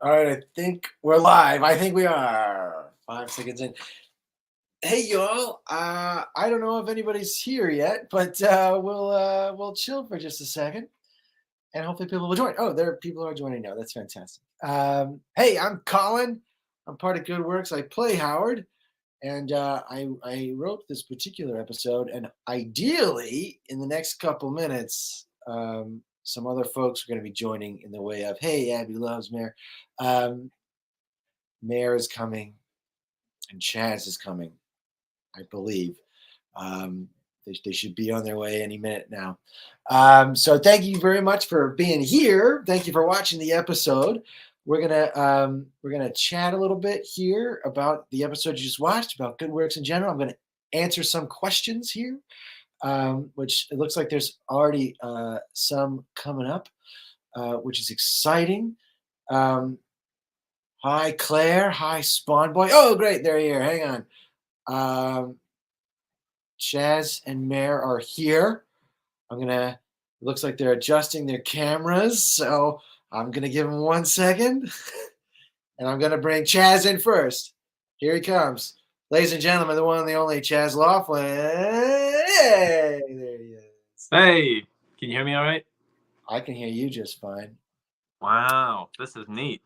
All right, I think we're live. I think we are 5 seconds in. Hey, y'all. I don't know if anybody's here yet, but we'll chill for just a second, and hopefully people will join. Oh, people are joining now. That's fantastic. Hey, I'm Colin. I'm part of Good Works. I play Howard, and I wrote this particular episode. And ideally, in the next couple minutes, some other folks are going to be joining in the way of, hey, Abby loves Mayor. Mayor is coming, and Chaz is coming, I believe. They should be on their way any minute now. So thank you very much for being here. Thank you for watching the episode. We're gonna chat a little bit here about the episode you just watched, about Good Works in general. I'm gonna answer some questions here, which it looks like there's already some coming up, which is exciting. Hi, Claire. Hi, Spawn Boy. Oh, great. They're here. Hang on. Chaz and Mare are here. It looks like they're adjusting their cameras. So I'm going to give them 1 second. And I'm going to bring Chaz in first. Here he comes. Ladies and gentlemen, the one and the only Chaz Laughlin. Hey, there he is. Hey, can you hear me all right? I can hear you just fine. Wow, this is neat.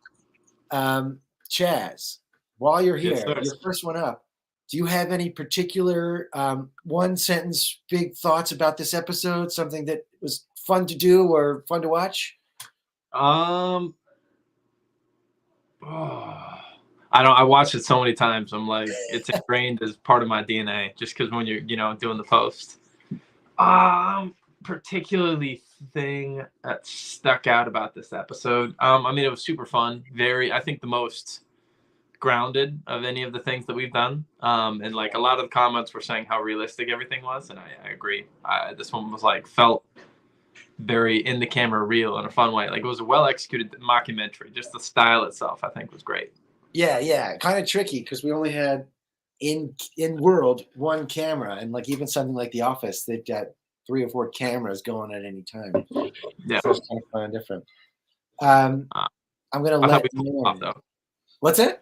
Chaz, while you're here, Yes, your first one up, do you have any particular one sentence big thoughts about this episode? Something that was fun to do or fun to watch? Oh, I watched it so many times. I'm like, it's ingrained as part of my DNA. Just because when you're, doing the post. Particularly thing that stuck out about this episode. I mean, it was super fun. I think the most grounded of any of the things that we've done. And like a lot of the comments were saying how realistic everything was, and I agree. This one was felt very in the camera real in a fun way. Like it was a well executed mockumentary. Just the style itself, I think, was great. Yeah, kind of tricky because we only had in world one camera, and like even something like The Office, they've got 3 or 4 cameras going at any time. Yeah, so it's kind of fun and different. I'm gonna let you off, though. What's it?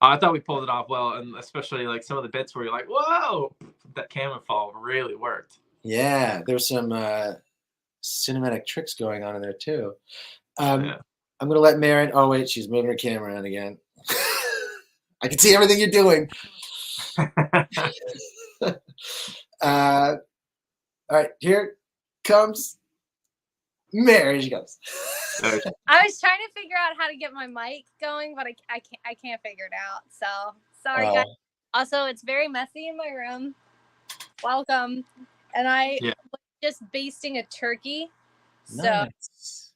I thought we pulled it off well, and especially like some of the bits where you're like, "Whoa!" That camera fall really worked. Yeah, there's some cinematic tricks going on in there too. I'm gonna let Marin. Oh wait, she's moving her camera around again. I can see everything you're doing. All right, here comes Mary. She goes. I was trying to figure out how to get my mic going, but I can't figure it out. So sorry, guys. Also, it's very messy in my room. Welcome, and I was just basting a turkey. Nice.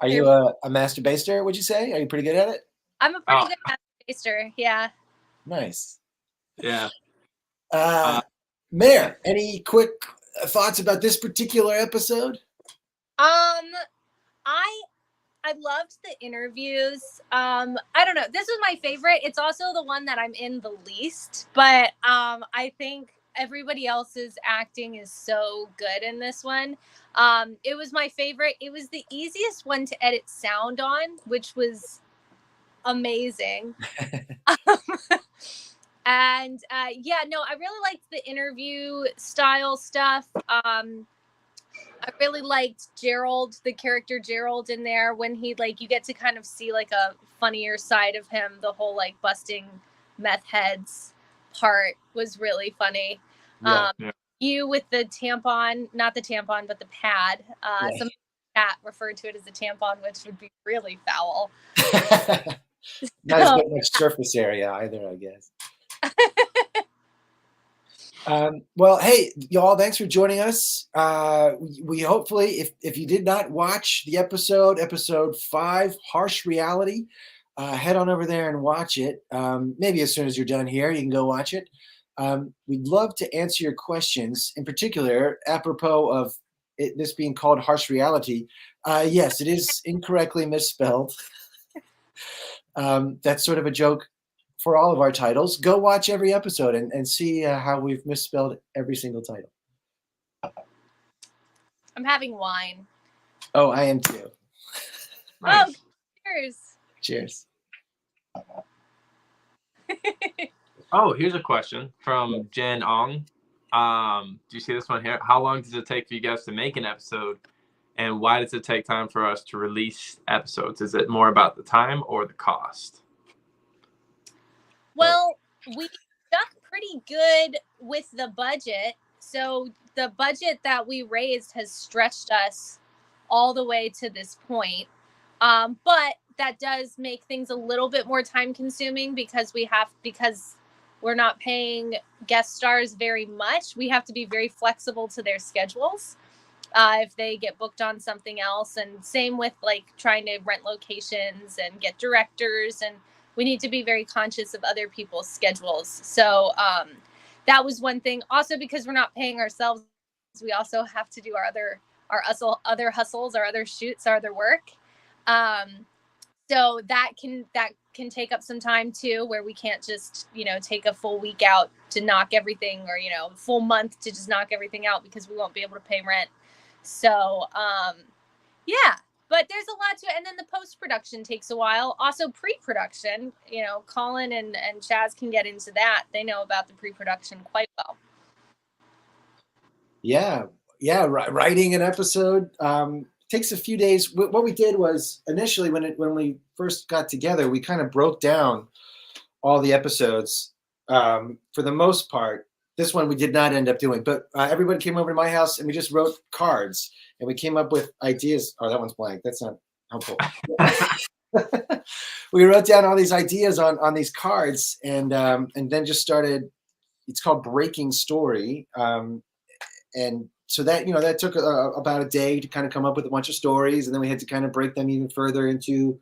Are you a master baster? Would you say? Are you pretty good at it? I'm a pretty good master baster. Yeah. Nice. Yeah. Mare, any quick thoughts about this particular episode? I loved the interviews. I don't know. This was my favorite. It's also the one that I'm in the least, but I think everybody else's acting is so good in this one. It was my favorite. It was the easiest one to edit sound on, which was amazing. And I really liked the interview style stuff. I really liked Gerald, the character Gerald in there, when he you get to kind of see a funnier side of him. The whole busting meth heads part was really funny. You with the tampon, not the tampon, but the pad. Some cat referred to it as a tampon, which would be really foul. Not as much surface area either, I guess. Well, hey, y'all, thanks for joining us. We hopefully, if you did not watch the episode 5, Harsh Reality, head on over there and watch it. Maybe as soon as you're done here, you can go watch it. We'd love to answer your questions, in particular, apropos of this being called Harsh Reality. Yes, it is incorrectly misspelled. That's sort of a joke for all of our titles. Go watch every episode and see how we've misspelled every single title. I'm having wine. Oh, I am too. Nice. Oh, cheers. Cheers. Oh, here's a question from Jen Ong. Do you see this one here? How long does it take for you guys to make an episode? And why does it take time for us to release episodes? Is it more about the time or the cost? Well, we stuck pretty good with the budget. So the budget that we raised has stretched us all the way to this point. But that does make things a little bit more time consuming because we're not paying guest stars very much. We have to be very flexible to their schedules. If they get booked on something else, and same with like trying to rent locations and get directors, and we need to be very conscious of other people's schedules. So that was one thing. Also, because we're not paying ourselves, we also have to do our other hustles, our other shoots, our other work. So that can take up some time too, where we can't just, take a full week out to knock everything, or, full month to just knock everything out, because we won't be able to pay rent. So, yeah, but there's a lot to it. And then the post-production takes a while. Also pre-production, Colin and Chaz can get into that. They know about the pre-production quite well. Yeah. Writing an episode takes a few days. What we did was initially when we first got together, we kind of broke down all the episodes. For the most part, this one we did not end up doing, but everybody came over to my house and we just wrote cards and we came up with ideas. Oh, that one's blank. That's not helpful. We wrote down all these ideas on these cards and then just started. It's called Breaking Story. And so that took about a day to kind of come up with a bunch of stories, and then we had to kind of break them even further into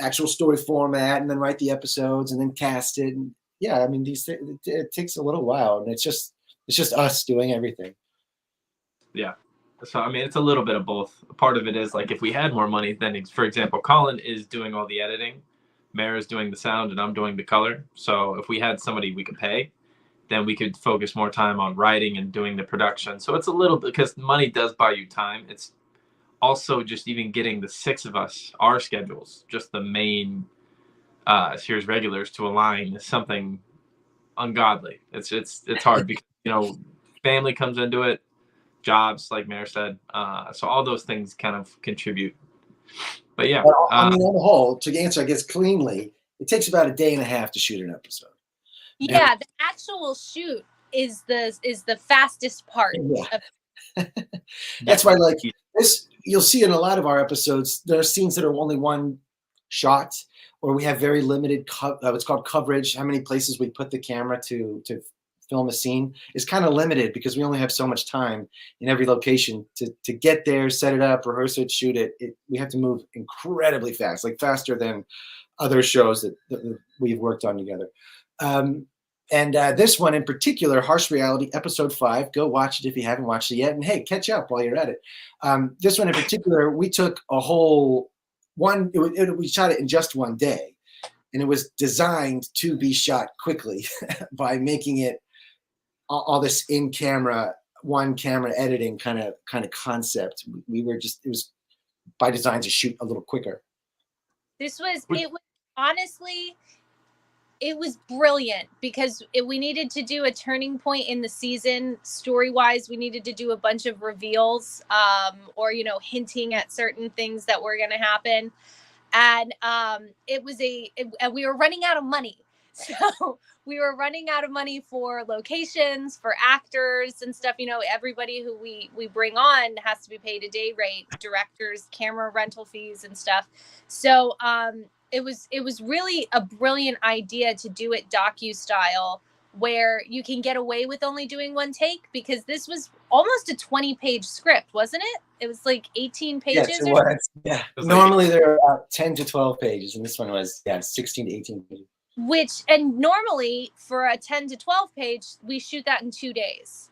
actual story format, and then write the episodes, and then cast it. And yeah, I mean, it takes a little while, and it's just us doing everything. Yeah. So I mean, it's a little bit of both. Part of it is like if we had more money, then for example, Colin is doing all the editing, Mara's doing the sound, and I'm doing the color. So if we had somebody we could pay, then we could focus more time on writing and doing the production. So it's a little bit, because money does buy you time. It's also just even getting the six of us, our schedules, just the main series regulars to align is something ungodly. It's hard because, family comes into it, jobs, like Mayor said. So all those things kind of contribute. But yeah. I mean, on the whole, to answer, I guess, cleanly, it takes about a day and a half to shoot an episode. Yeah, the actual shoot is the fastest part. Yeah. That's why, like this, you'll see in a lot of our episodes, there are scenes that are only one shot, or we have very limited it's called coverage. How many places we put the camera to film a scene is kind of limited because we only have so much time in every location to get there, set it up, rehearse it, shoot it. We have to move incredibly fast, like faster than other shows that we've worked on together. And this one in particular, Harsh Reality, episode 5, go watch it if you haven't watched it yet. And hey, catch up while you're at it. This one in particular, we took a whole we shot it in just one day. And it was designed to be shot quickly by making it all this in-camera, one-camera editing kind of concept. It was by design to shoot a little quicker. It was honestly, it was brilliant because we needed to do a turning point in the season story-wise. We needed to do a bunch of reveals, or hinting at certain things that were going to happen, and we were running out of money. So we were running out of money for locations, for actors and stuff. Everybody who we bring on has to be paid a day rate, directors, camera rental fees and stuff. So it was really a brilliant idea to do it docu style, where you can get away with only doing one take, because this was almost a 20-page script, wasn't it? It was like 18 pages. Yes, it was. Yeah. Normally there are about 10 to 12 pages, and this one was 16 to 18 pages. And normally for a 10 to 12 page, we shoot that in 2 days.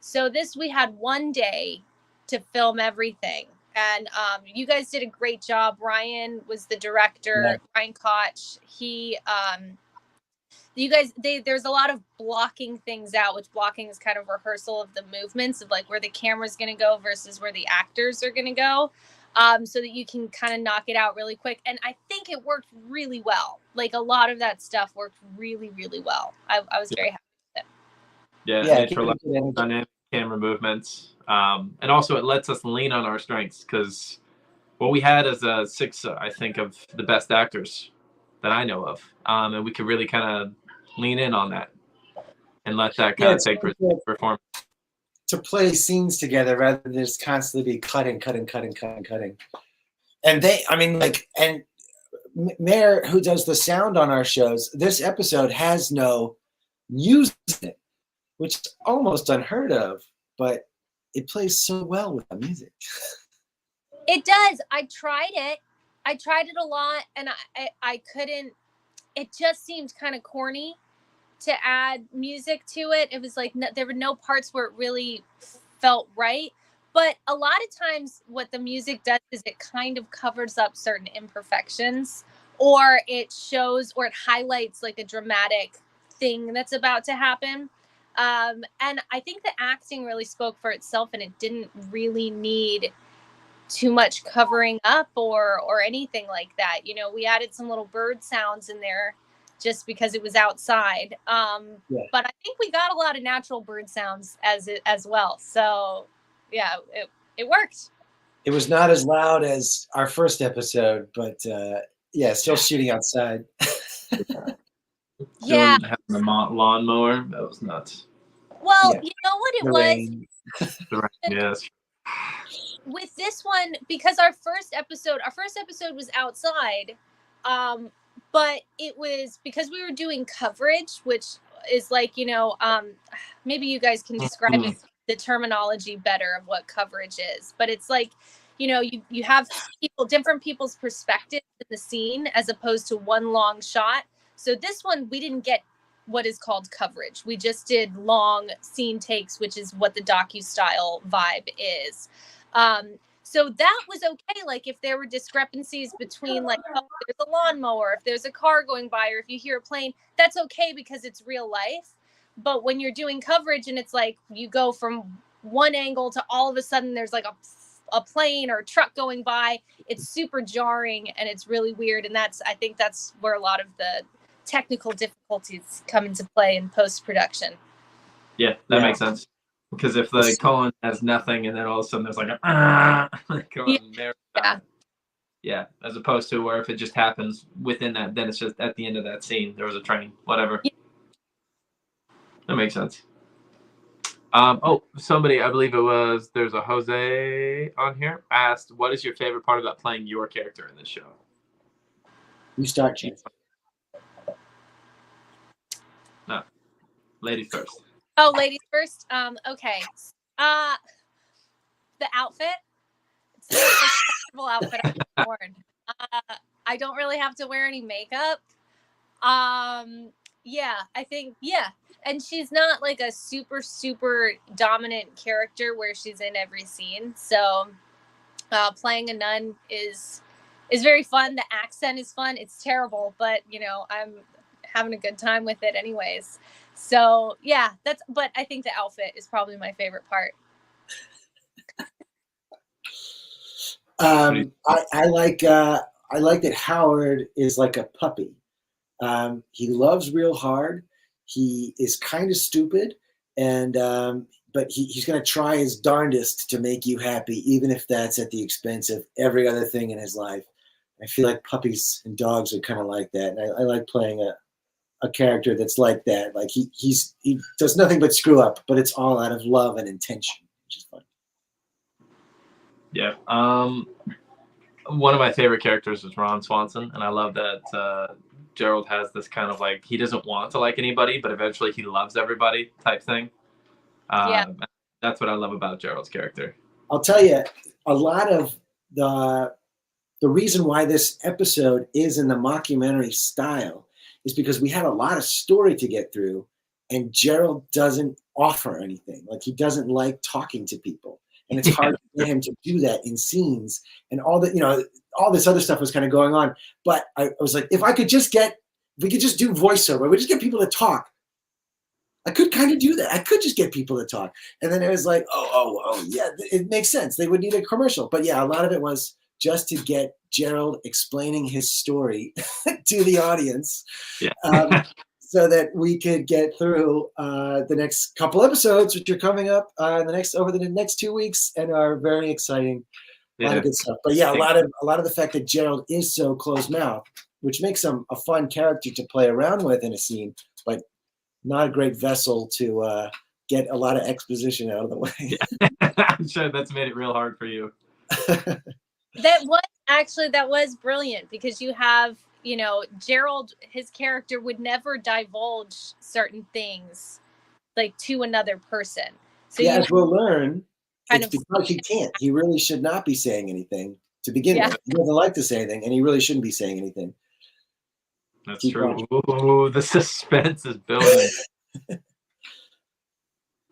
So we had 1 day to film everything. And you guys did a great job. Ryan was the director. Yeah. Ryan Koch. There's a lot of blocking things out, which blocking is kind of rehearsal of the movements of like where the camera's going to go versus where the actors are going to go. so that you can kind of knock it out really quick. And I think it worked really well. Like a lot of that stuff worked really, really well. I was very happy with it. Yeah, Yeah, and it's for dynamic camera movements. And also it lets us lean on our strengths because what we had is a 6, I think, of the best actors that I know of. And we could really kind of lean in on that and let that kind of take performance. To play scenes together rather than just constantly be cutting. And Mayor, who does the sound on our shows, this episode has no music, which is almost unheard of, but it plays so well with the music. It does. I tried it a lot, and I couldn't. It just seemed kind of corny to add music to it. It was like there were no parts where it really felt right. But a lot of times what the music does is it kind of covers up certain imperfections, or it shows or it highlights like a dramatic thing that's about to happen. And I think the acting really spoke for itself, and it didn't really need too much covering up or anything like that. You know, we added some little bird sounds in there just because it was outside. But I think we got a lot of natural bird sounds as well. So yeah, it worked. It was not as loud as our first episode, but still shooting outside. Yeah. Having the lawnmower, that was nuts. Well, you know what it was? The rain, yes. With this one, because our first episode was outside, but it was because we were doing coverage, which is like, you know, maybe you guys can describe the terminology better of what coverage is, but it's like, you know, you have different people's perspectives in the scene as opposed to one long shot. So this one, we didn't get what is called coverage. We just did long scene takes, which is what the docu-style vibe is. So that was okay. Like if there were discrepancies between like, oh, there's a lawnmower, if there's a car going by, or if you hear a plane, that's okay because it's real life. But when you're doing coverage and it's like you go from one angle to all of a sudden there's like a plane or a truck going by, it's super jarring and it's really weird. And I think that's where a lot of the technical difficulties come into play in post-production. Yeah, that makes sense. Because if the colon has nothing and then all of a sudden there's like a yeah, as opposed to where if it just happens within that, then it's just at the end of that scene there was a train, whatever. Yeah. That makes sense. Somebody, I believe there's a Jose on here, asked, what is your favorite part about playing your character in this show? You start, Chief. No, ladies first. Oh, ladies first. Okay. The outfit. It's the most comfortable outfit I've worn. I don't really have to wear any makeup. Yeah, I think, yeah. And she's not like a super, super dominant character where she's in every scene. So playing a nun is very fun. The accent is fun. It's terrible, but you know, I'm having a good time with it anyways. So yeah, but I think the outfit is probably my favorite part. I like that Howard is like a puppy. He loves real hard. He is kind of stupid, and but he's going to try his darndest to make you happy, even if that's at the expense of every other thing in his life. I feel like puppies and dogs are kind of like that, and I like playing a character that's like that. Like he does nothing but screw up, but it's all out of love and intention, which is fun. Yeah. One of my favorite characters is Ron Swanson, and I love that Gerald has this kind of like, he doesn't want to like anybody, but eventually he loves everybody type thing. Yeah. That's what I love about Gerald's character. I'll tell you, a lot of the reason why this episode is in the mockumentary style is because we had a lot of story to get through, and Gerald doesn't offer anything. Like he doesn't like talking to people, and it's hard to get him to do that in scenes. And all that, you know, all this other stuff was kind of going on. But I was like, if we could just do voiceover, we just get people to talk. I could kind of do that. I could just get people to talk. And then it was like, oh, yeah, it makes sense. They would need a commercial. But yeah, a lot of it was just to get Gerald explaining his story to the audience. Yeah. So that we could get through the next couple episodes, which are coming up over the next 2 weeks, and are very exciting. A lot of good stuff. But yeah, a lot of the fact that Gerald is so closed mouth, which makes him a fun character to play around with in a scene, but not a great vessel to get a lot of exposition out of the way. Yeah. I'm sure that's made it real hard for you. That was brilliant, because you have, Gerald, his character would never divulge certain things like to another person. So as we'll learn, kind it's of because he can't. He really should not be saying anything to begin with. He doesn't like to say anything, and he really shouldn't be saying anything. That's true. Ooh, the suspense is building.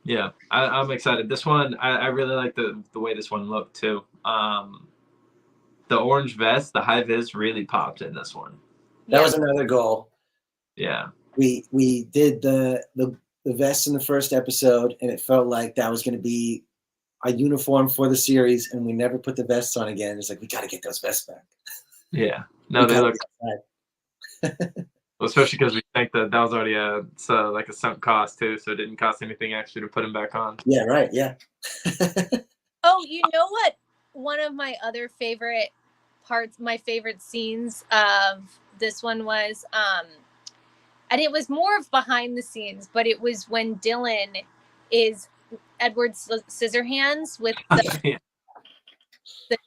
Yeah, I'm excited. This one, I really like the way this one looked too. The orange vest, the high vis, really popped in this one. That was another goal. Yeah. We did the vest in the first episode, and it felt like that was going to be a uniform for the series, and we never put the vests on again. It's like, we got to get those vests back. Yeah. No, they look. Well, especially because we think that was already a sunk cost too, so it didn't cost anything extra to put them back on. Yeah. Right. Yeah. Oh, you know what? One of my other favorite parts, my favorite scenes of this one was, and it was more of behind the scenes, but it was when Dylan is Edward Scissorhands with the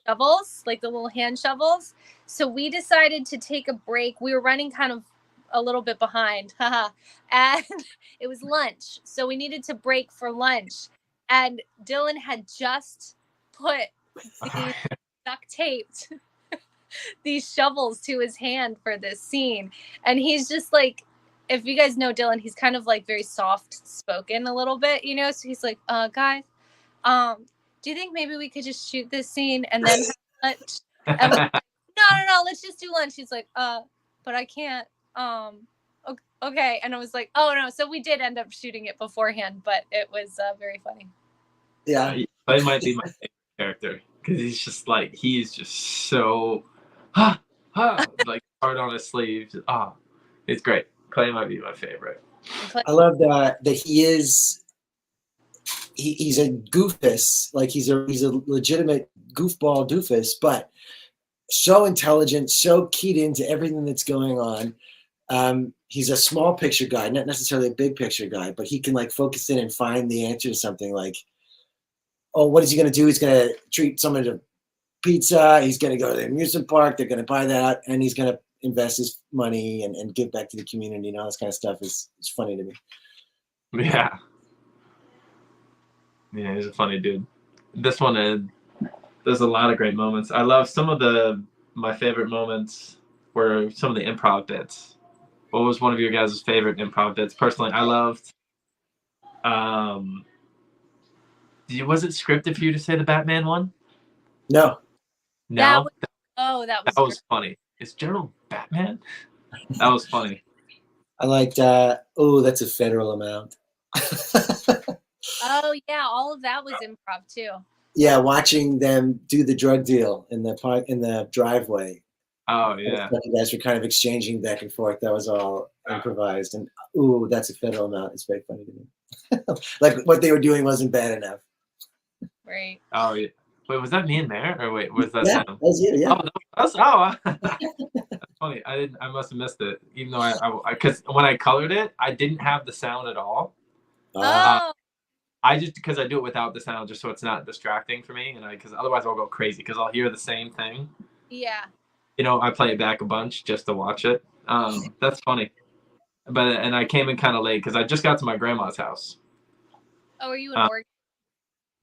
shovels, like the little hand shovels. So we decided to take a break. We were running kind of a little bit behind, and it was lunch. So we needed to break for lunch. And Dylan had just put duct taped these shovels to his hand for this scene. And he's just like, if you guys know Dylan, he's kind of like very soft spoken a little bit, so he's like, guys, do you think maybe we could just shoot this scene and then have lunch? And we're like, no, let's just do lunch. He's like, but I can't. Okay. And I was like, oh no. So we did end up shooting it beforehand, but it was very funny. Yeah. He might be my favorite character, because he's just so like hard on his sleeves. It's great. Clay might be my favorite. I love that he's a goofus, like he's a legitimate goofball doofus, but so intelligent, so keyed into everything that's going on. He's a small picture guy, not necessarily a big picture guy, but he can like focus in and find the answer to something. Like, oh, what is he going to do? He's going to treat someone to pizza. He's going to go to the amusement park. They're going to buy that, and he's going to invest his money and give back to the community, and all this kind of stuff is funny to me. Yeah, he's a funny dude. This one, there's a lot of great moments. I love some of my favorite moments were some of the improv bits. What was one of your guys' favorite improv bits? Personally, I loved. Was it scripted for you to say the Batman one? No. No. That was funny. Is Gerald Batman? That was funny. I liked. That's a federal amount. Oh yeah, all of that was improv too. Yeah, watching them do the drug deal in the driveway. Oh yeah. You guys were kind of exchanging back and forth. That was all improvised, and that's a federal amount. It's very funny to me. Like what they were doing wasn't bad enough. Right. Oh yeah. Wait, was that me and Mare, or wait, was that? Yeah, that was you. Yeah. That's funny. I must have missed it, even though because when I colored it, I didn't have the sound at all. I just, because I do it without the sound, just so it's not distracting for me, and because otherwise I'll go crazy because I'll hear the same thing. Yeah. I play it back a bunch just to watch it. That's funny. And I came in kind of late because I just got to my grandma's house. Oh, are you in Oregon?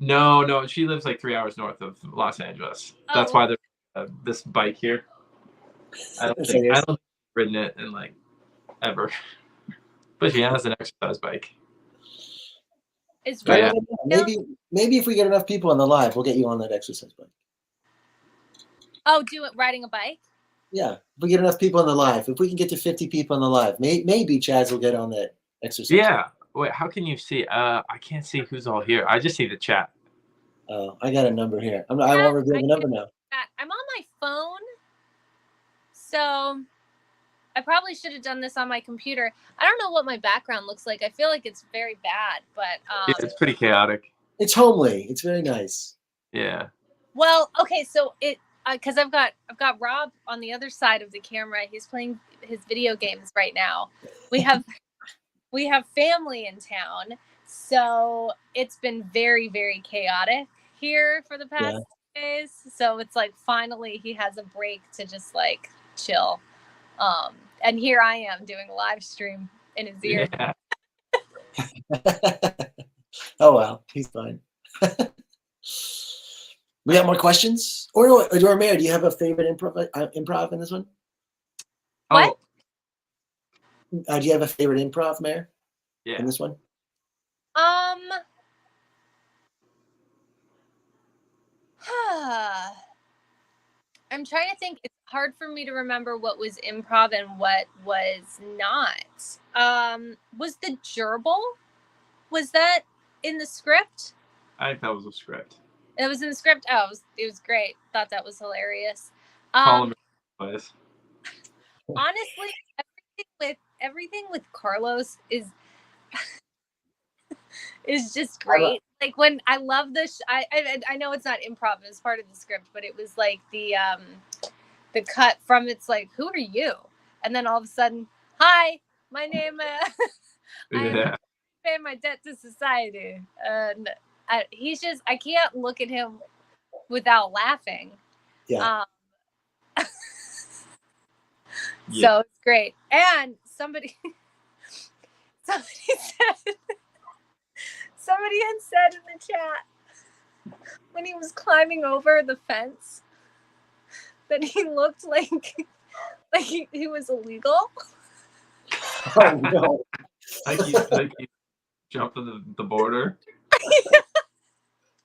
No, she lives like 3 hours north of Los Angeles. Oh. That's why there's this bike here. I don't think I've ridden it in like ever. But she has an exercise bike. It's right. Yeah. Maybe if we get enough people on the live, we'll get you on that exercise bike. Oh, riding a bike? Yeah, if we get enough people on the live, if we can get to 50 people on the live, maybe Chaz will get on that exercise. Yeah. Wait, how can you see? I can't see who's all here. I just see the chat. Oh, I got a number here. I won't reveal the number now. I'm on my phone. So I probably should have done this on my computer. I don't know what my background looks like. I feel like it's very bad, but Yeah, it's pretty chaotic. It's homely. It's very nice. Yeah. well, okay, so it because I've got Rob on the other side of the camera. He's playing his video games right now. We have family in town, so it's been very, very chaotic here for the past days. So it's like finally he has a break to just like chill. And here I am doing a live stream in his ear. Yeah. Oh well, he's fine. We got more questions? Or Mayor, do you have a favorite improv in this one? What? Oh, Do you have a favorite improv, Mayor? yeah. In this one? I'm trying to think. It's hard for me to remember what was improv and what was not. Was the gerbil? Was that in the script? I think that was a script. It was in the script. Oh, it was great. Thought that was hilarious. Call him advice. Honestly, everything with Carlos is just great. Like when I love this, I know it's not improv; it's part of the script, but it was like the cut from it's like, who are you? And then all of a sudden, hi, my name. Yeah. I pay my debt to society, and I can't look at him without laughing. Yeah. So it's great. And somebody had said in the chat when he was climbing over the fence that he looked like he was illegal. Oh no. like he's jumping the border.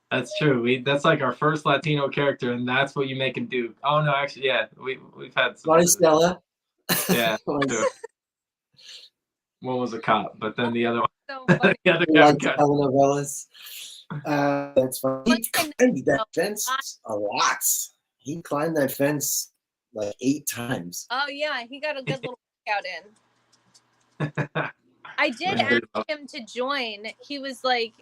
That's true. That's like our first Latino character, and that's what you make him do. Oh no, actually, yeah, we've had some. Maricela. Yeah, true. One was a cop, but then the other one, So funny. the other He guy likes got telenovelas. That's funny. He climbed that fence a lot. He climbed that fence like 8 times. Oh yeah, he got a good little workout in. I did ask him to join. He was like,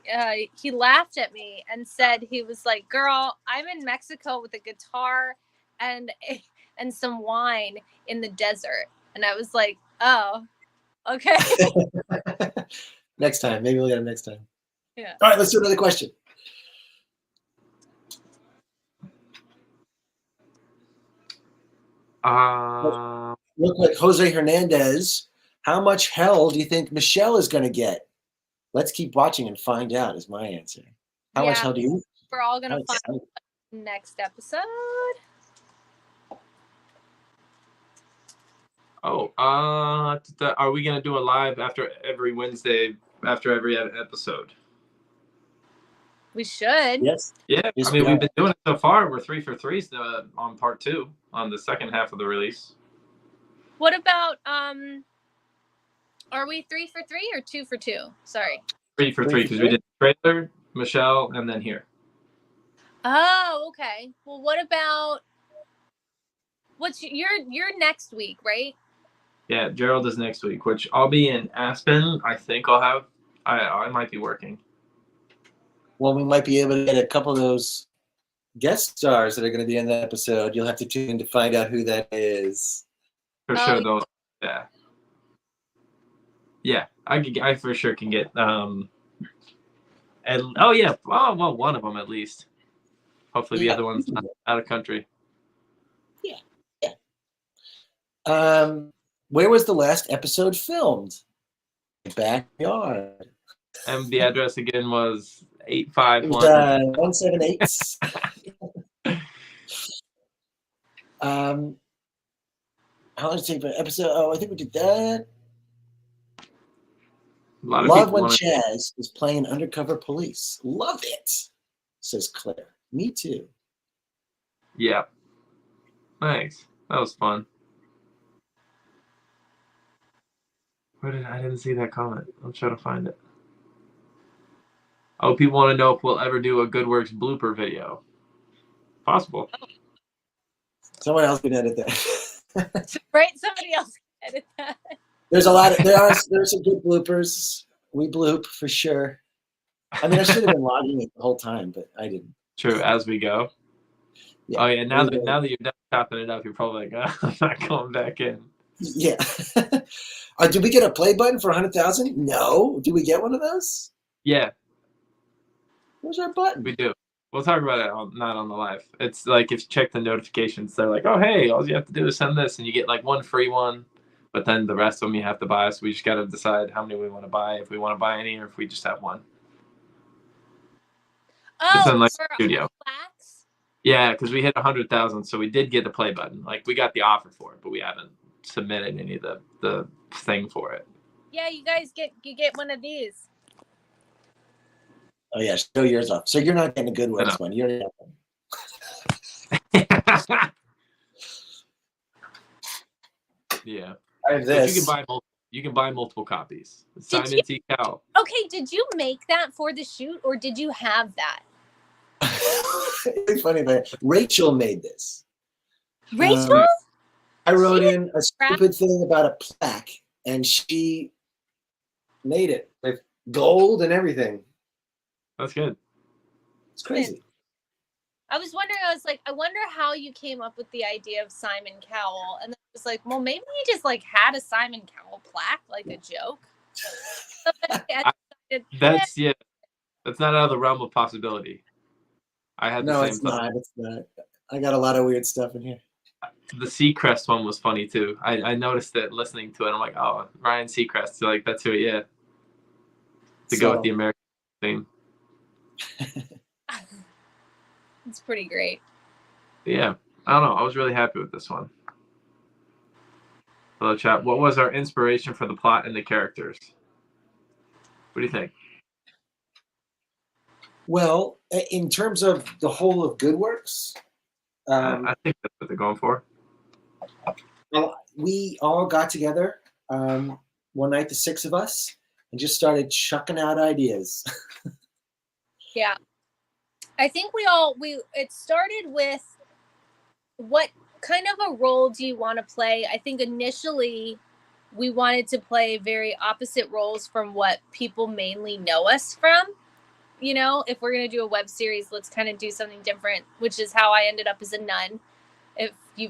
he laughed at me and said, he was like, girl, I'm in Mexico with a guitar and some wine in the desert. And I was like, oh, okay. Next time. Maybe we'll get him next time. Yeah. All right, let's do another question. Real quick, Jose Hernandez. How much hell do you think Michelle is going to get? Let's keep watching and find out is my answer. How much hell do you? We're all going to find out next episode. Oh, are we going to do a live after every Wednesday, after every episode? We should. Yes. Yeah, Yes, I mean, we we've been doing it so far. We're 3 for 3 on part 2 on the second half of the release. What about, are we 3 for 3 or 2 for 2? Sorry. 3 for 3 because we did trailer, Michelle, and then here. Oh, okay. Well, what about what's your next week, right? Yeah, Gerald is next week, which I'll be in Aspen. I think I'll have. I might be working. Well, we might be able to get a couple of those guest stars that are going to be in that episode. You'll have to tune in to find out who that is. For sure, though. Yeah. Yeah, I for sure can get. And oh yeah, well, one of them at least. Hopefully, the other one's not out of country. Yeah. Where was the last episode filmed? Backyard. And the address again was 851. 178. How long did it take for an episode? Oh, I think we did that. Love when Chaz is playing undercover police. Love it, says Claire. Me too. Yeah. Thanks. That was fun. I didn't see that comment. I'll try to find it. Oh, people want to know if we'll ever do a Good Works blooper video. Possible. Someone else can edit that. Right? Somebody else can edit that. There's some good bloopers. We bloop for sure. I mean, I should have been logging it the whole time, but I didn't. True, as we go. Yeah, oh yeah, now that you're done chopping it up, you're probably like, oh, I'm not going back in. Yeah. Did we get a play button for 100,000? No. Did we get one of those? Yeah, Where's our button? we do. We'll talk about it not on the live. It's like if you check the notifications, they're like, oh hey, all you have to do is send this, and you get like one free one. But then the rest of them you have to buy. So we just got to decide how many we want to buy, if we want to buy any, or if we just have one. It's in like for studio. plaques? Yeah, because we hit 100,000, so we did get the play button. Like we got the offer for it, but we haven't submitted any of the thing for it. Yeah, you guys get one of these. Oh yeah, show yours off. So you're not getting a good Werks one. You're not. Yeah. I have this. You can buy multiple copies. Did Simon T. Cowell. Okay, did you make that for the shoot, or did you have that? It's funny, but Rachel made this. Rachel? I wrote in a stupid thing about a plaque, and she made it with gold and everything. That's good. It's crazy. I was wondering, I wonder how you came up with the idea of Simon Cowell. And then I was like, well, maybe he just like had a Simon Cowell plaque, like a joke. That's not out of the realm of possibility. I had the same thought. It's not. I got a lot of weird stuff in here. The Seacrest one was funny too. I noticed it listening to it. I'm like, oh, Ryan Seacrest. So like, that's who, yeah. Go with the American theme. It's pretty great. Yeah, I don't know. I was really happy with this one. Hello, chat. What was our inspiration for the plot and the characters? What do you think? Well, in terms of the whole of Good Werks, I think that's what they're going for. Well, we all got together one night, the six of us, and just started chucking out ideas. Yeah. I think it started with what kind of a role do you want to play? I think initially we wanted to play very opposite roles from what people mainly know us from. You know, if we're going to do a web series, let's kind of do something different, which is how I ended up as a nun.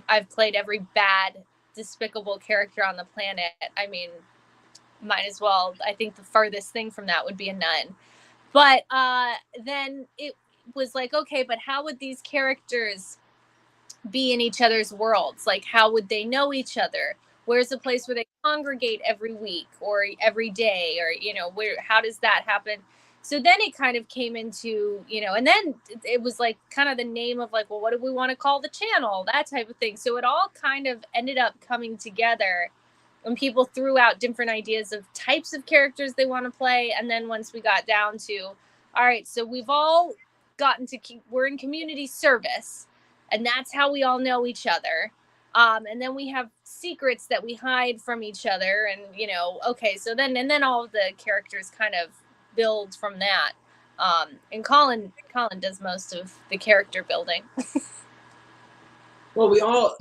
I've played every bad, despicable character on the planet. I mean, might as well. I think the furthest thing from that would be a nun. But then it was like, okay, but how would these characters be in each other's worlds? Like, how would they know each other? Where's a place where they congregate every week or every day? Or, you know, how does that happen? So then it kind of came into, you know, and then it was like kind of the name of like, well, what do we want to call the channel? That type of thing. So it all kind of ended up coming together when people threw out different ideas of types of characters they want to play. And then once we got down to, all right, so we've all gotten to, we're in community service, and that's how we all know each other. And then we have secrets that we hide from each other. And, you know, okay, so then all of the characters kind of build from that. And Colin does most of the character building. Well, we all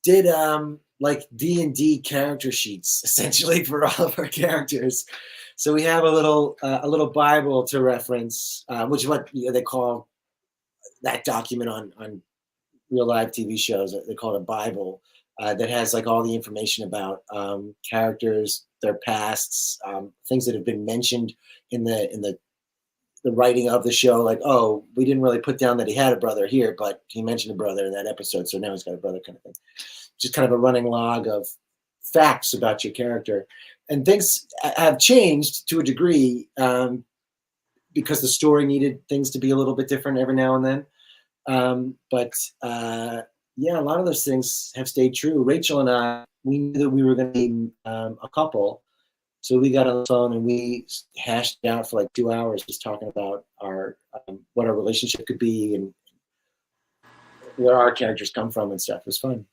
did like D&D character sheets essentially for all of our characters. So we have a little Bible to reference, which is what they call that document on real live TV shows. They call it a Bible that has like all the information about characters, their pasts, things that have been mentioned in the writing of the show. Like, oh, we didn't really put down that he had a brother here, but he mentioned a brother in that episode, so now he's got a brother, kind of thing. Just kind of a running log of facts about your character. And things have changed to a degree because the story needed things to be a little bit different every now and then. Yeah, a lot of those things have stayed true. Rachel and I, we knew that we were going to be a couple. So we got on the phone and we hashed it out for like 2 hours just talking about our what our relationship could be and where our characters come from and stuff. It was fun.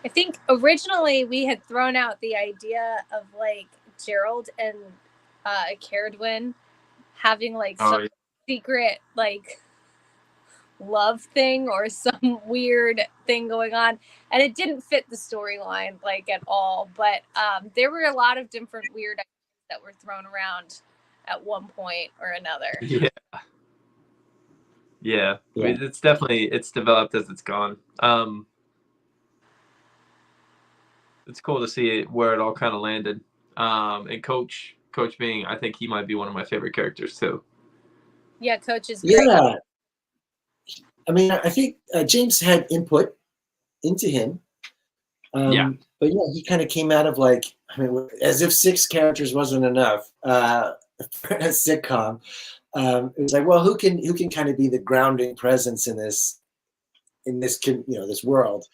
I think originally we had thrown out the idea of like Gerald and Caradwin having like some secret like love thing or some weird thing going on, and it didn't fit the storyline like at all. But there were a lot of different weird ideas that were thrown around at one point or another. Yeah. Yeah. I Yeah. mean, it's developed as it's gone. It's cool to see where it all kind of landed. And Coach being, I think he might be one of my favorite characters too. Yeah, Coach is great. Yeah. I mean, I think James had input into him. Yeah. But yeah, he kind of came out of like, I mean, as if 6 characters wasn't enough for a sitcom. It was like, well, who can kind of be the grounding presence in this this world,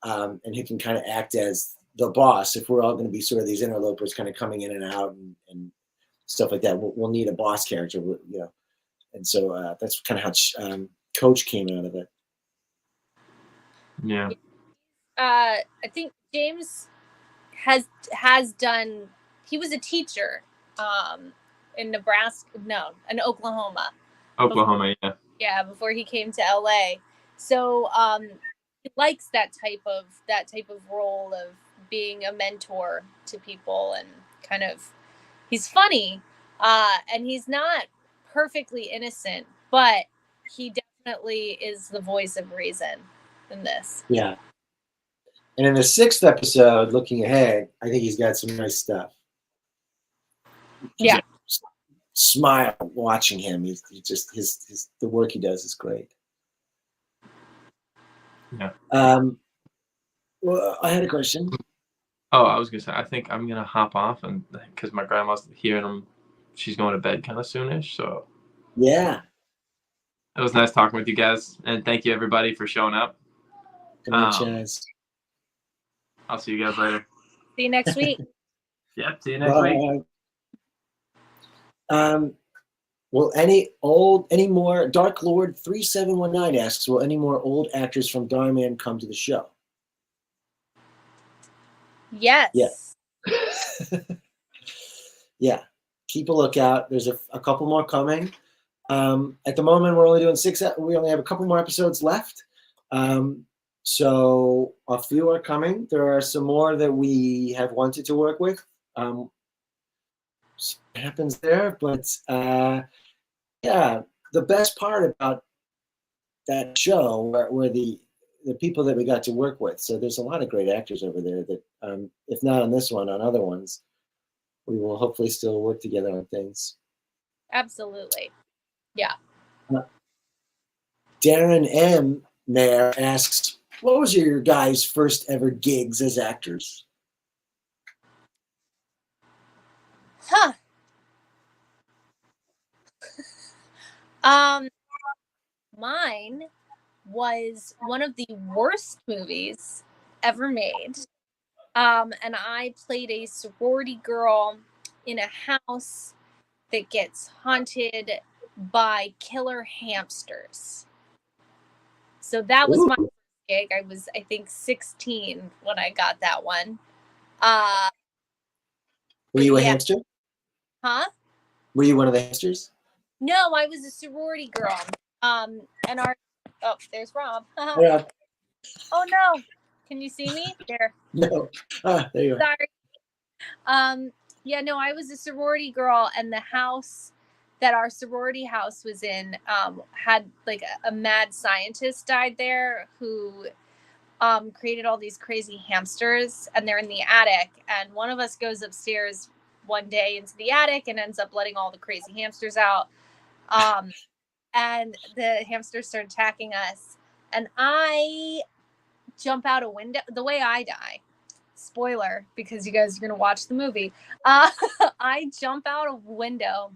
and who can kind of act as the boss if we're all going to be sort of these interlopers kind of coming in and out and stuff like that. We'll need a boss character, and so that's kind of how Coach came out of it. Yeah. I think James has done. He was a teacher in Nebraska, in Oklahoma. Oklahoma, yeah. Yeah, before he came to LA. So he likes that type of role of being a mentor to people, and kind of, he's funny, and he's not perfectly innocent, but he definitely is the voice of reason in this. Yeah. And in the 6th episode, looking ahead, I think he's got some nice stuff. Yeah. Smile watching him. He just the work he does is great. Yeah. Well, I had a question. Oh, I was gonna say, I think I'm gonna hop off, and because my grandma's here and she's going to bed kind of soonish. So Yeah. it was nice talking with you guys, and thank you everybody for showing up. Good night, Chaz. I'll see you guys later. See you next week. Yep. See you next week. Will any more Dark Lord 3719 asks, will any more old actors from Darman come to the show? Yes. Yeah. Yeah. Keep a lookout. There's a couple more coming. At the moment, we're only doing 6. We only have a couple more episodes left. So a few are coming. There are some more that we have wanted to work with. Happens there, but yeah, the best part about that show were the people that we got to work with. So there's a lot of great actors over there that, if not on this one, on other ones, we will hopefully still work together on things. Absolutely. Yeah. Darren M. Mayer asks, what was your guys' first ever gigs as actors? Huh. Mine was one of the worst movies ever made. And I played a sorority girl in a house that gets haunted by killer hamsters. So that was my gig. I was, I think, 16 when I got that one. Were you a hamster? Huh? Were you one of the hamsters? No, I was a sorority girl. And there's Rob. Yeah. Oh no. Can you see me? There. No. There you are. Sorry. Yeah, no, I was a sorority girl, and the house that our sorority house was in had like a mad scientist died there who created all these crazy hamsters, and they're in the attic, and one of us goes upstairs one day into the attic and ends up letting all the crazy hamsters out. And the hamsters start attacking us, and I jump out a window. The way I die, spoiler, because you guys are going to watch the movie. I jump out a window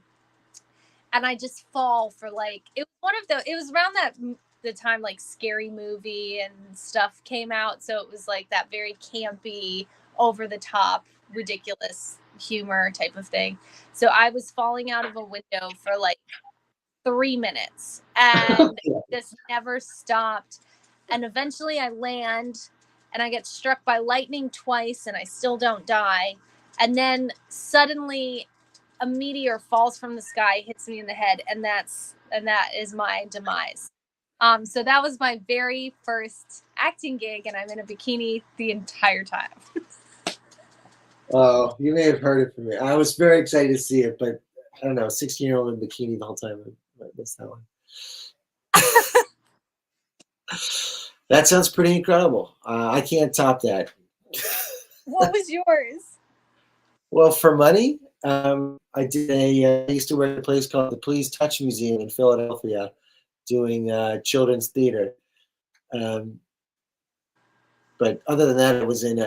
and I just fall for it was around the time like Scary Movie and stuff came out. So it was like that very campy, over the top, ridiculous humor type of thing. So I was falling out of a window for 3 minutes and just never stopped. And eventually I land and I get struck by lightning twice and I still don't die. And then suddenly a meteor falls from the sky, hits me in the head, and that is my demise. So that was my very first acting gig, and I'm in a bikini the entire time. Oh, you may have heard it from me. I was very excited to see it, but I don't know, 16-year-old in bikini the whole time. I missed that one. That sounds pretty incredible. I can't top that. What was yours? Well, for money, I used to work at a place called the Please Touch Museum in Philadelphia, doing children's theater. But other than that, I was in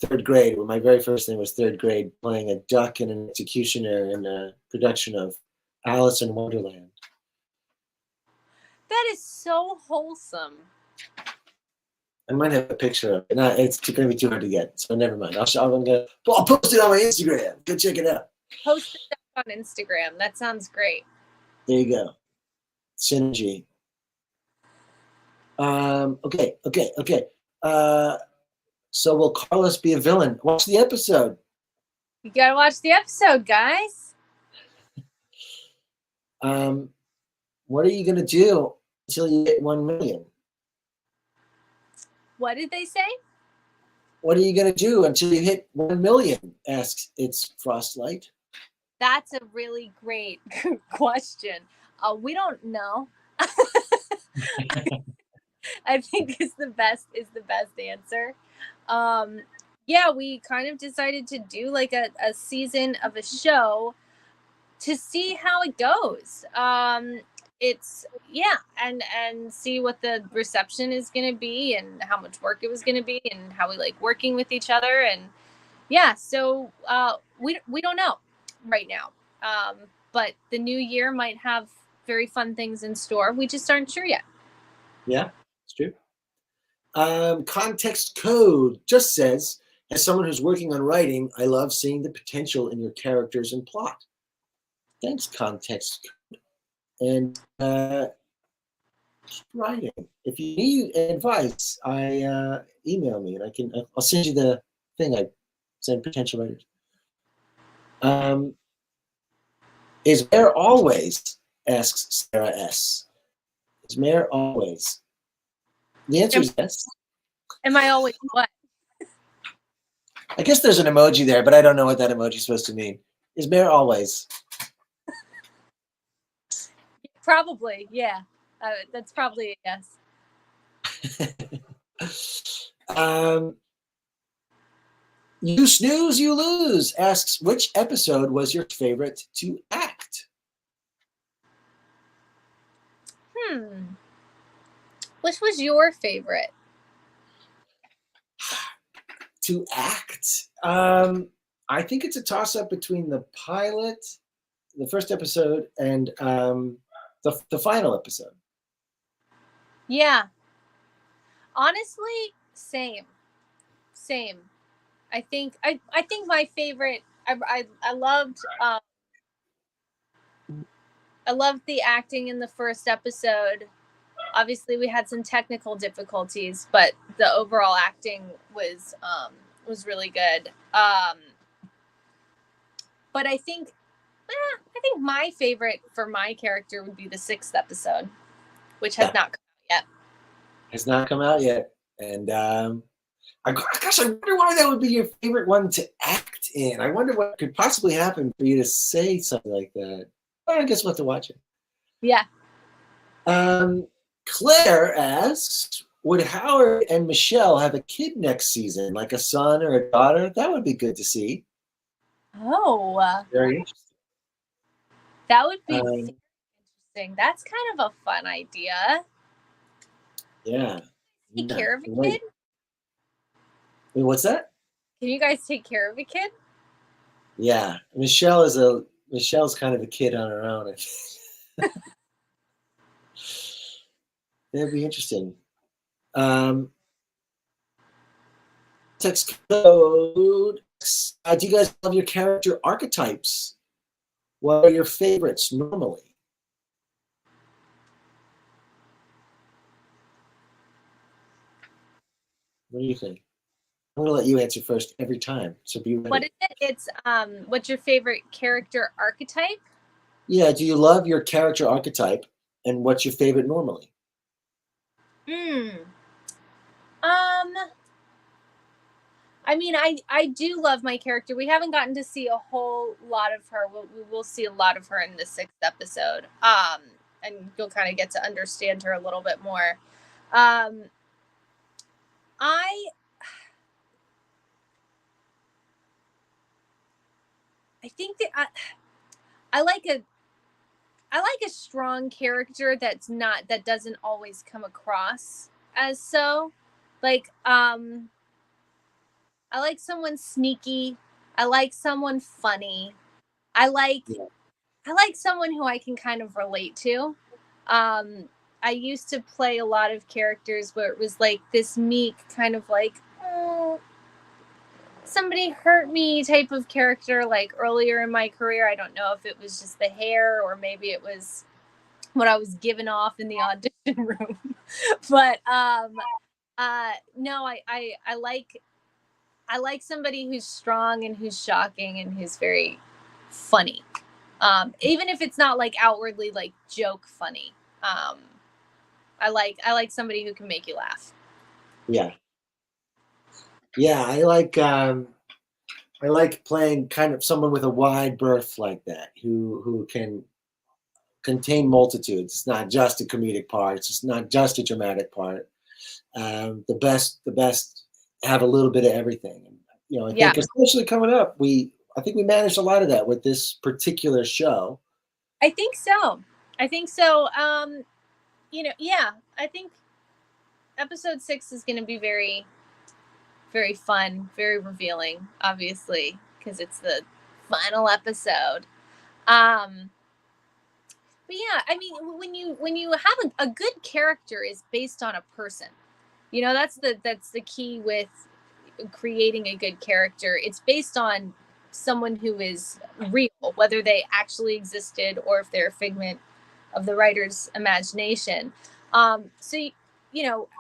third grade. My very first thing was third grade, playing a duck and an executioner in a production of Alice in Wonderland. That is so wholesome. I might have a picture of it. No, it's going to be too hard to get, so never mind. I'll post it on my Instagram. Go check it out. Post it on Instagram. That sounds great. There you go. Synergy. Okay. So will Carlos be a villain? Watch the episode. You gotta watch the episode, guys. What are you going to do until you hit 1 million? What did they say? What are you going to do until you hit 1 million? Asks It's Frostlight. That's a really great question. We don't know. I think is the best answer. Yeah, we kind of decided to do like a season of a show to see how it goes. And see what the reception is going to be and how much work it was going to be and how we like working with each other. And yeah, so we don't know right now. But the new year might have very fun things in store. We just aren't sure yet. Yeah, it's true. Context Code just says, as someone who's working on writing, I love seeing the potential in your characters and plot. Thanks, Context Code. And keep writing. If you need advice, email me and I'll send you the thing I send potential writers. Is Mayor always? Asks Sarah S. Is Mayor always? The answer is yes. Am I always what? I guess there's an emoji there, but I don't know what that emoji is supposed to mean. Is Mayor always? Probably, yeah. That's probably a yes. You snooze, you lose. Asks, which episode was your favorite to act? Which was your favorite? To act? I think it's a toss-up between the pilot, the first episode, and the final episode. Yeah. Honestly, same. I think my favorite. I loved the acting in the first episode. Obviously, we had some technical difficulties, but the overall acting was really good. But I think my favorite for my character would be the 6th episode, which has not come out yet. Has not come out yet, and I wonder why that would be your favorite one to act in. I wonder what could possibly happen for you to say something like that. Well, I guess we'll have to watch it. Yeah. Claire asks, would Howard and Michelle have a kid next season, like a son or a daughter? That would be good to see. Oh. Very interesting. That would be very interesting. That's kind of a fun idea. Yeah. Take care of a kid? Wait, what's that? Can you guys take care of a kid? Yeah. Michelle's kind of a kid on her own. That'd be interesting. Text code. Do you guys love your character archetypes? What are your favorites normally? What do you think? I'm gonna let you answer first every time. So be ready. What is it? It's what's your favorite character archetype? Yeah, do you love your character archetype, and what's your favorite normally? Mm. I mean, I do love my character. We haven't gotten to see a whole lot of her. We will see a lot of her in the 6th episode. And you'll kind of get to understand her a little bit more. Um, I think that I like a strong character that doesn't always come across as so. Like, I like someone sneaky. I like someone funny. I like Yeah. I like someone who I can kind of relate to. Um, I used to play a lot of characters where it was like this meek kind of like, oh, somebody hurt me type of character. Like earlier in my career, I don't know if it was just the hair or maybe it was what I was given off in the audition room. But no, I like somebody who's strong and who's shocking and who's very funny. Even if it's not like outwardly like joke funny. I like somebody who can make you laugh. Yeah. Yeah, I like playing kind of someone with a wide berth like that, who can contain multitudes. It's not just a comedic part. It's just not just a dramatic part. The best have a little bit of everything. And, I Yeah. think especially coming up, I think we managed a lot of that with this particular show. I think so. Yeah, I think episode 6 is going to be very, very fun, very revealing, obviously, because it's the final episode. But yeah, I mean, when you have a good character is based on a person. That's the key with creating a good character. It's based on someone who is real, whether they actually existed or if they're a figment of the writer's imagination. So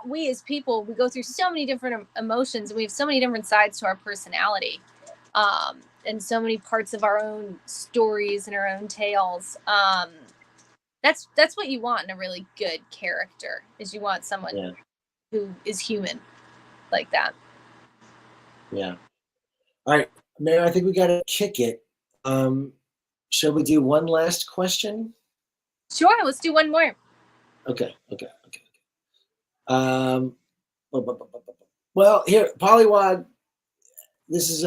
we as people, we go through so many different emotions, and we have so many different sides to our personality, and so many parts of our own stories and our own tales. That's what you want in a really good character, is you want someone who is human like that. Yeah. All right, Mary, I think we got to kick it. Shall we do one last question? Sure, let's do one more. Okay. Well, here, Polywad. This is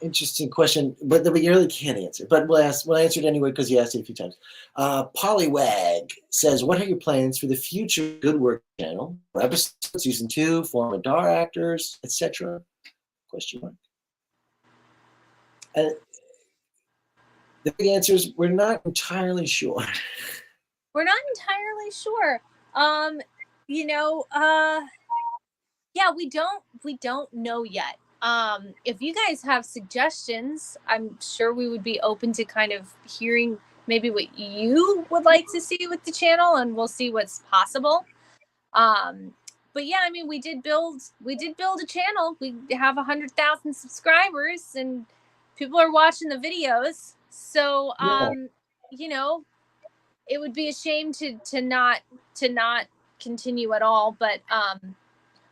interesting question, but that we really can't answer. But we'll answer it anyway because you asked it a few times. Polywag says, "What are your plans for the future Good Work channel? Episodes, season 2, former DAR actors, etc.?" Question mark. And the big answer is we're not entirely sure. We're not entirely sure. Yeah, we don't know yet. If you guys have suggestions, I'm sure we would be open to kind of hearing maybe what you would like to see with the channel, and we'll see what's possible. But yeah, I mean, we did build a channel. We have 100,000 subscribers, and people are watching the videos. So, it would be a shame to not continue at all. But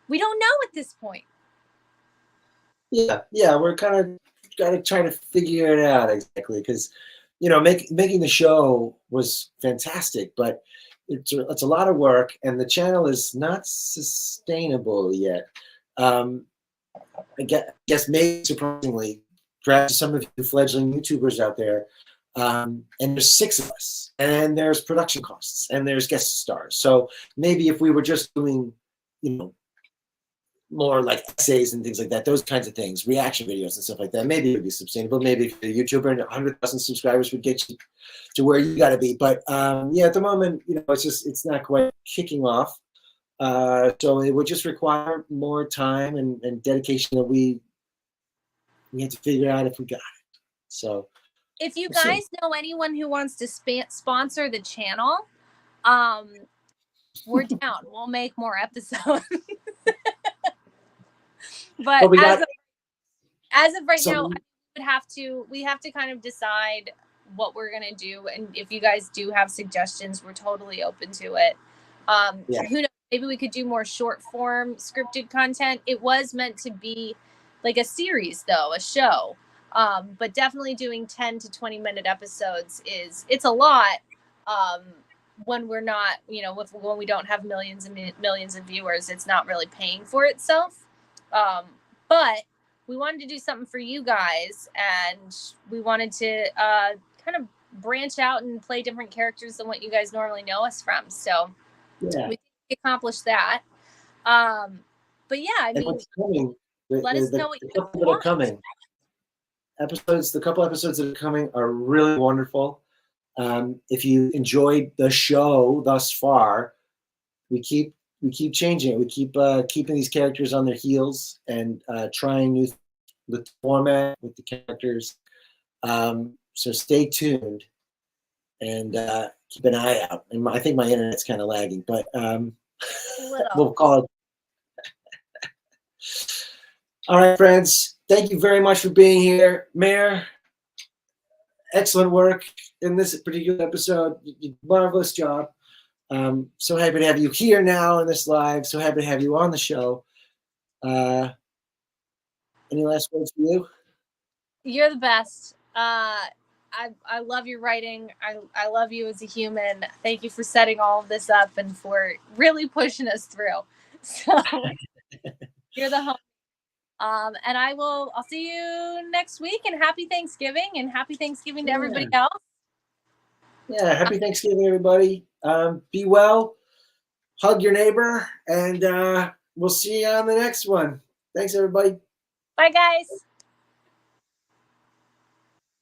we don't know at this point. Yeah, we're kind of got to try to figure it out exactly because, making the show was fantastic, but it's a lot of work, and the channel is not sustainable yet. I guess maybe surprisingly, perhaps some of you fledgling YouTubers out there, and there's 6 of us, and there's production costs, and there's guest stars. So maybe if we were just doing, more like essays and things like that, those kinds of things, reaction videos and stuff like that, maybe it would be sustainable. Maybe if you're a YouTuber and 100,000 subscribers would get you to where you got to be. But at the moment, it's not quite kicking off. So it would just require more time and dedication that we have to figure out if we got it. So if you we'll guys know anyone who wants to sponsor the channel, we're down. We'll make more episodes. But as of right now, we have to kind of decide what we're gonna do, and if you guys do have suggestions, we're totally open to it. Yeah. Who knows? Maybe we could do more short form scripted content. It was meant to be like a series, though, a show. But definitely doing 10 to 20-minute episodes it's a lot. When we're not, when we don't have millions and millions of viewers, it's not really paying for itself. But we wanted to do something for you guys, and we wanted to kind of branch out and play different characters than what you guys normally know us from. So we accomplished that. But yeah, I mean, what's coming? Let us know what the you couple that are coming. The couple episodes that are coming are really wonderful. If you enjoyed the show thus far, we keep changing it. We keep keeping these characters on their heels and trying new with the format, with the characters. So stay tuned and keep an eye out. And I think my internet's kind of lagging, but we'll call it. All right, friends. Thank you very much for being here. Mayor, excellent work in this particular episode. You did a marvelous job. So happy to have you here now in this live. So happy to have you on the show. Any last words for you? You're the best. I love your writing. I love you as a human. Thank you for setting all of this up and for really pushing us through. So you're the home. And I'll see you next week, and happy Thanksgiving, and happy Thanksgiving to everybody else. Yeah, happy Thanksgiving, everybody. Be well, hug your neighbor, and we'll see you on the next one. Thanks, everybody. Bye, guys.